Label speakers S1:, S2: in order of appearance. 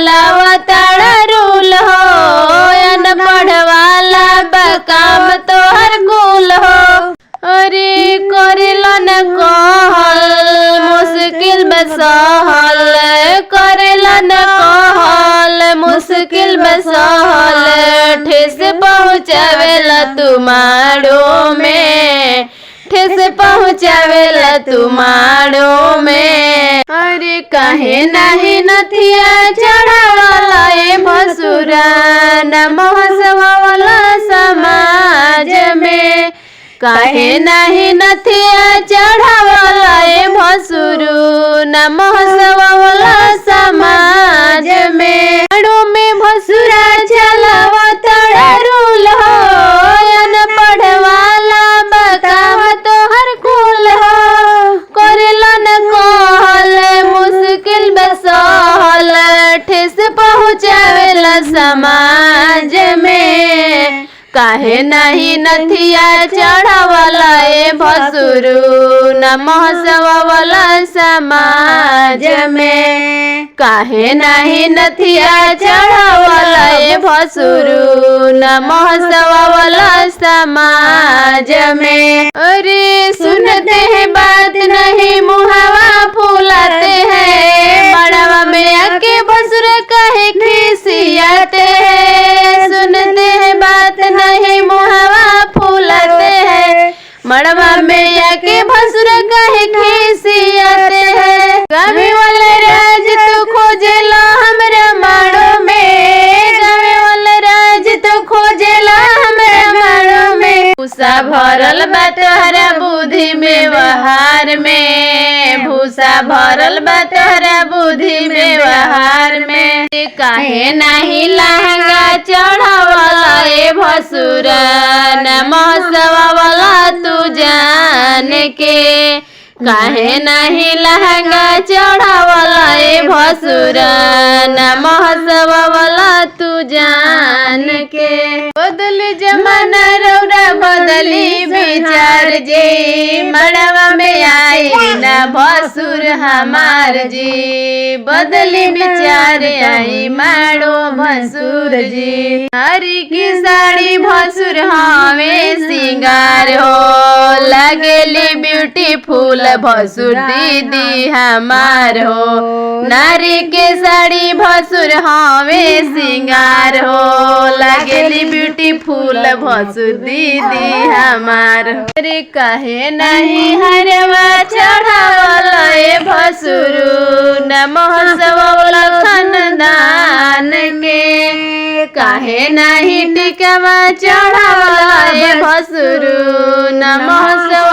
S1: चलावताड़ा rule हो, अनपढ़ वाला बकाम तोहर कुल हो। अरे करेला न कहल मुश्किल बसहल, करेला न कहल मुश्किल बसहल, ठेस पहुँचावेला तुम्हारो में, ठेस पहुँचावेला तुम्हारो में। अरे काहे नाही नथिया चढ़ावला ए भसुरा, न महोत्सवला समाज में। काहे नाही नथिया चढ़ावला ए भसुरु, न महोत्सवला समाज में। माड़ो में भसुरा चलावताड़ा रूल हो, अनपढ़ वाला बकाम तोहर कुल हो। करेला न कहल मुश्किल बसहल, ठेस पहुँचावेला समाज में। काहे नहीं नथिया चढ़ावला ए भसुरु, न महोत्सवला समाज में। काहे नहीं नथिया चढ़ावला ए भसुरु, न महोत्सवला समाज में। अरे सुनते हैं बात नहीं मुहावा फुलाते हैं, मड़वा में आके भसुर कहे खिसियाते हैं। सुनते हैं बात नहीं मुहावा फुलाते हैं, मड़वा में आके भसुर कहे खिसियाते हैं। गावे वाले राज तो खोजेला हमरा माड़ो में, गावे वाले राज तो खोजेला हमरा माड़ो में। भूसा भरल बा तोहरा बुद्धि व्यवहार में, भूसा भरल बा तोहरा बुद्धि व्यवहार में। काहे नाही लहंगा चढ़ावला ए भसुरा, न महोत्सवला तू जान के। काहे नहीं लहंगा चढ़ावला ए भसुरा, न महोत्सवला तू जान के। बदली जमाना रौरा बदली विचार जी, मड़वा में आई न भसुर हमार जी। बदली विचार आई माड़ो भसुर जी। हरी की साड़ी भसुर हमें सिंगार हो, लगेली ब्यूटीफुल भसुर दीदी हमार हो। नारी के साड़ी भसुर हमें सिंगार हो, लगेली ब्यूटीफुल भसुर दीदी हमार हो। अरे काहे नहीं हरवा चढ़ावला ए भसुरु, न महोत्सवला खानदान के। काहे नहीं टिकवा चढ़ावला ए भसुरु, न महोत्सव